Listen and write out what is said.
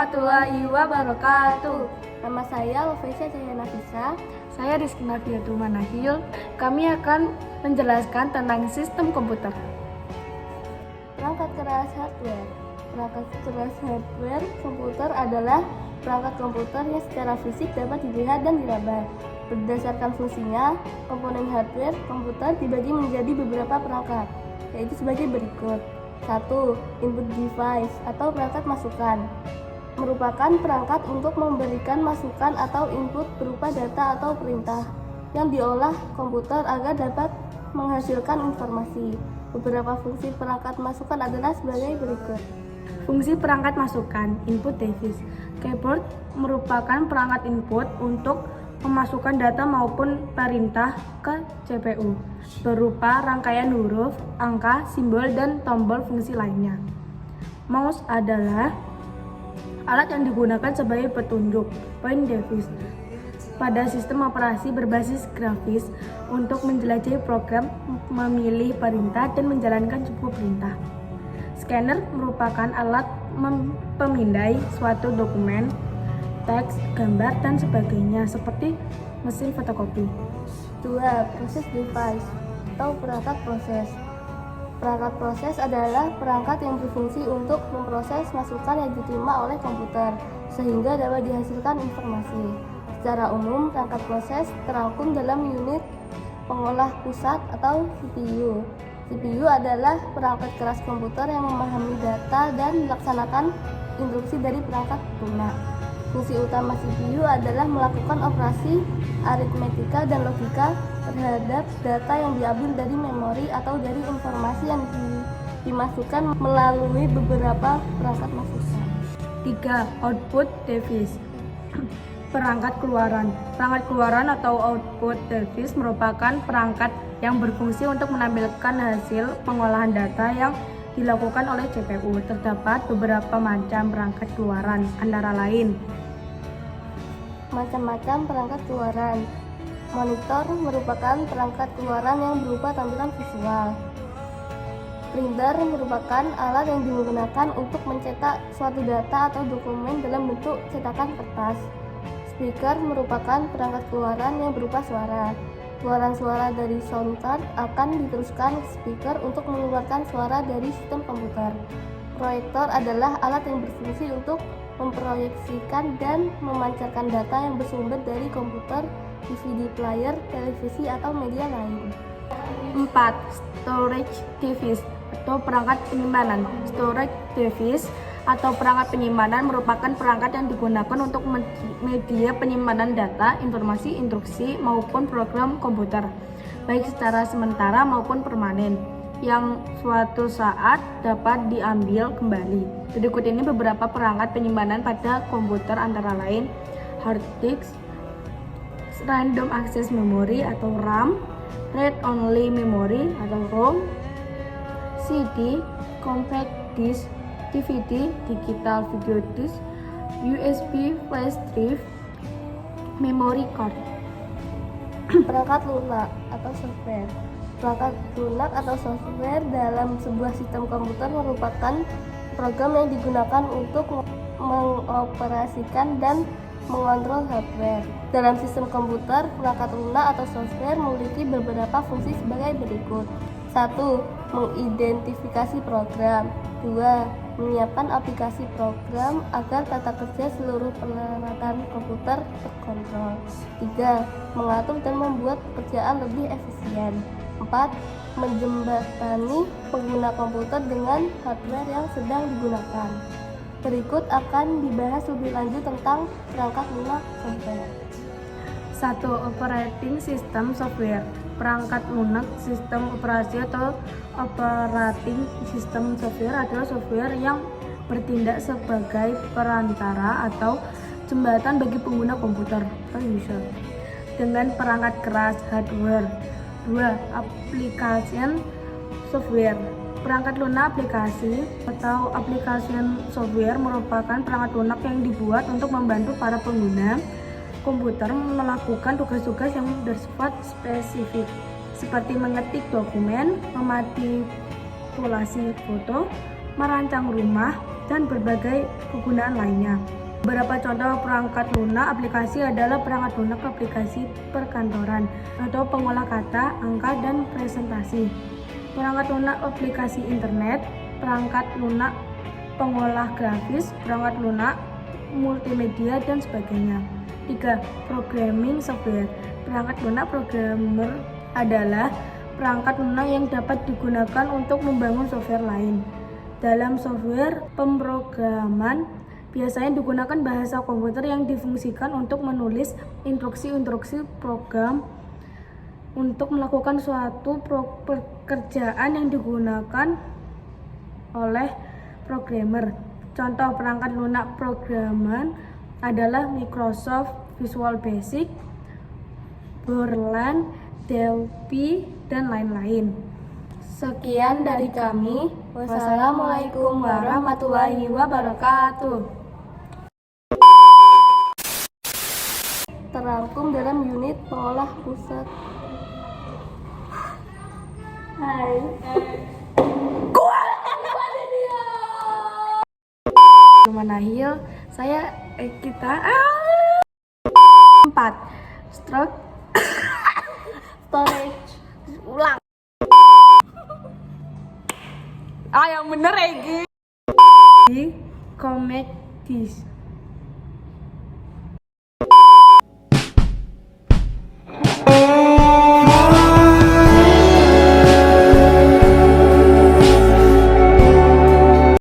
warahmatullahi wabarakatuh. Nama saya Lovesia Cahaya Nafisa. Saya Rizky Nafiatul Manahil. Kami akan menjelaskan tentang sistem komputer. Perangkat keras hardware. Perangkat keras hardware komputer adalah perangkat komputer yang secara fisik dapat dilihat dan diraba. Berdasarkan fungsinya, komponen hardware komputer dibagi menjadi beberapa perangkat, yaitu sebagai berikut. 1. Input device atau perangkat masukan merupakan perangkat untuk memberikan masukan atau input berupa data atau perintah yang diolah komputer agar dapat menghasilkan informasi. Beberapa fungsi perangkat masukan adalah sebagai berikut. Fungsi perangkat masukan, input device. Keyboard merupakan perangkat input untuk memasukkan data maupun perintah ke CPU berupa rangkaian huruf, angka, simbol, dan tombol fungsi lainnya. Mouse adalah alat yang digunakan sebagai petunjuk, point device, pada sistem operasi berbasis grafis untuk menjelajahi program, memilih perintah, dan menjalankan sebuah perintah. Scanner merupakan alat pemindai suatu dokumen, teks, gambar, dan sebagainya seperti mesin fotokopi. 2. Process device atau perangkat proses. Perangkat proses adalah perangkat yang berfungsi untuk memproses masukan yang diterima oleh komputer sehingga dapat dihasilkan informasi. Secara umum, perangkat proses terangkum dalam unit pengolah pusat atau CPU. CPU adalah perangkat keras komputer yang memahami data dan melaksanakan instruksi dari perangkat lunak. Fungsi utama CPU adalah melakukan operasi aritmetika dan logika terhadap data yang diambil dari memori atau dari informasi yang dimasukkan melalui beberapa perangkat masukan. 3. Output device. Perangkat keluaran. Perangkat keluaran atau output device merupakan perangkat yang berfungsi untuk menampilkan hasil pengolahan data yang dilakukan oleh CPU. Terdapat beberapa macam perangkat keluaran, antara lain macam-macam perangkat keluaran. Monitor merupakan perangkat keluaran yang berupa tampilan visual. Printer merupakan alat yang digunakan untuk mencetak suatu data atau dokumen dalam bentuk cetakan kertas. Speaker merupakan perangkat keluaran yang berupa suara. Keluaran suara dari sound card akan diteruskan ke speaker untuk mengeluarkan suara dari sistem komputer. Proyektor adalah alat yang berfungsi untuk memproyeksikan dan memancarkan data yang bersumber dari komputer, DVD player, televisi, atau media lain. 4. Storage device atau perangkat penyimpanan. Storage device atau perangkat penyimpanan merupakan perangkat yang digunakan untuk media penyimpanan data, informasi, instruksi, maupun program komputer, baik secara sementara maupun permanen, yang suatu saat dapat diambil kembali. Berikut ini beberapa perangkat penyimpanan pada komputer, antara lain hard disk, random access memory atau RAM, read only memory atau ROM, CD, compact disk, DVD, digital video disk, USB flash drive, memory card. Perangkat lunak atau software. Perangkat lunak atau software dalam sebuah sistem komputer merupakan program yang digunakan untuk mengoperasikan dan mengontrol hardware. Dalam sistem komputer, perangkat lunak atau software memiliki beberapa fungsi sebagai berikut. 1. Mengidentifikasi program. 2. Menyiapkan aplikasi program agar tata kerja seluruh peralatan komputer terkontrol. 3. Mengatur dan membuat pekerjaan lebih efisien. 4. Menjembatani pengguna komputer dengan hardware yang sedang digunakan. Berikut akan dibahas lebih lanjut tentang perangkat lunak software. 1. Operating system software. Perangkat lunak sistem operasi atau operating system software adalah software yang bertindak sebagai perantara atau jembatan bagi pengguna komputer atau user dengan perangkat keras hardware. 2. Application software. Perangkat lunak aplikasi atau application software merupakan perangkat lunak yang dibuat untuk membantu para pengguna komputer melakukan tugas-tugas yang bersifat spesifik, seperti mengetik dokumen, memanipulasi foto, merancang rumah, dan berbagai kegunaan lainnya. Beberapa contoh perangkat lunak aplikasi adalah perangkat lunak aplikasi perkantoran atau pengolah kata, angka, dan presentasi. Perangkat lunak aplikasi internet, perangkat lunak pengolah grafis, perangkat lunak multimedia, dan sebagainya. 3. Programming software. Perangkat lunak programmer adalah perangkat lunak yang dapat digunakan untuk membangun software lain. Dalam software pemrograman, biasanya digunakan bahasa komputer yang difungsikan untuk menulis instruksi-instruksi program untuk melakukan suatu pekerjaan yang digunakan oleh programmer. Contoh perangkat lunak programan adalah Microsoft Visual Basic, Borland, Delphi, dan lain-lain. Sekian dari kami. Wassalamualaikum warahmatullahi wabarakatuh. Terangkum dalam unit pengolah pusat. Hai. Manahil, kita 4. Stroke Storage. ulang. Yang bener Egi. Commodities.